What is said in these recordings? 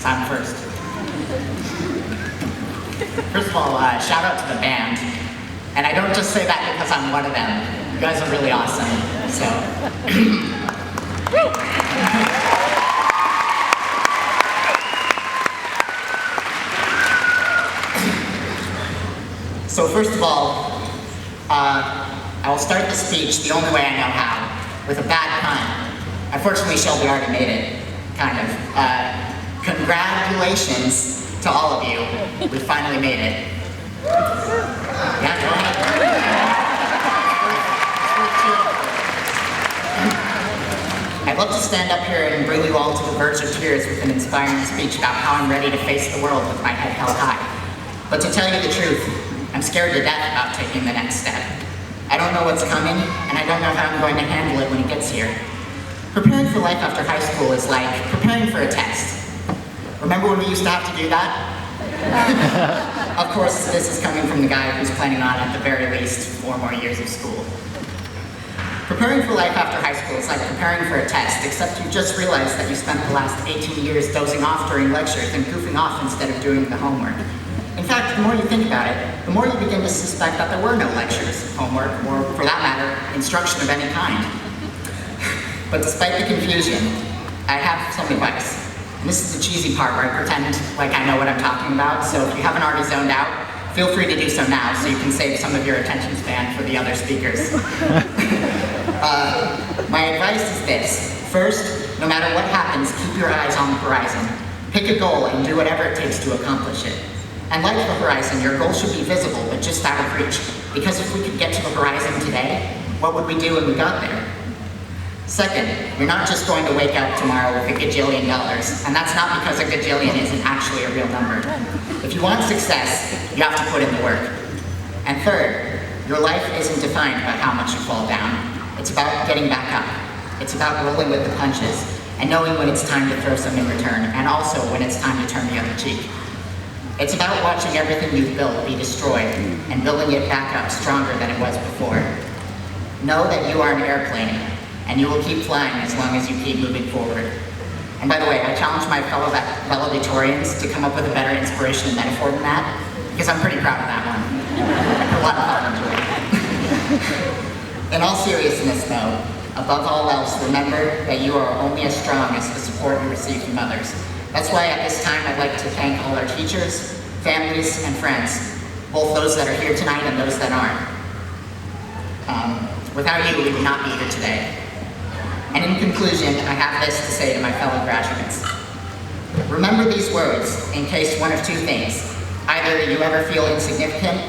I'm first. First of all, shout out to the band. And I don't just say that because I'm one of them. You guys are really awesome, so. So first of all, I will start the speech the only way I know how, with a bad pun. Unfortunately, Shelby already made it, kind of. Congratulations to all of you. We finally made it. Yeah, go ahead. I'd love to stand up here and bring you all to the verge of tears with an inspiring speech about how I'm ready to face the world with my head held high. But to tell you the truth, I'm scared to death about taking the next step. I don't know what's coming, and I don't know how I'm going to handle it when it gets here. Preparing for life after high school is like preparing for a test. Remember when we used to have to do that? Of course, this is coming from the guy who's planning on, at the very least, 4 more years of school. Preparing for life after high school is like preparing for a test, except you just realized that you spent the last 18 years dozing off during lectures and goofing off instead of doing the homework. In fact, the more you think about it, the more you begin to suspect that there were no lectures, homework, or for that matter, instruction of any kind. But despite the confusion, I have some advice. And this is the cheesy part where I pretend like I know what I'm talking about, so if you haven't already zoned out, feel free to do so now so you can save some of your attention span for the other speakers. My advice is this. First, no matter what happens, keep your eyes on the horizon. Pick a goal and do whatever it takes to accomplish it. And like the horizon, your goal should be visible, but just out of reach. Because if we could get to the horizon today, what would we do when we got there? Second, you're not just going to wake up tomorrow with $1 gajillion, and that's not because $1 gajillion isn't actually a real number. If you want success, you have to put in the work. And third, your life isn't defined by how much you fall down. It's about getting back up. It's about rolling with the punches, and knowing when it's time to throw some in return, and also when it's time to turn the other cheek. It's about watching everything you've built be destroyed and building it back up stronger than it was before. Know that you are an airplane, and you will keep flying as long as you keep moving forward. And by the way, I challenge my fellow valedictorians to come up with a better inspiration and metaphor than that, because I'm pretty proud of that one. I put a lot of thought into it. In all seriousness though, above all else, remember that you are only as strong as the support you receive from others. That's why at this time I'd like to thank all our teachers, families, and friends, both those that are here tonight and those that aren't. Without you, we would not be here today. And in conclusion, I have this to say to my fellow graduates. Remember these words in case one of two things. Either you ever feel insignificant,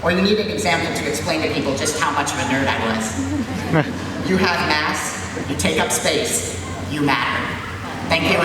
or you need an example to explain to people just how much of a nerd I was. You have mass, you take up space, you matter. Thank you.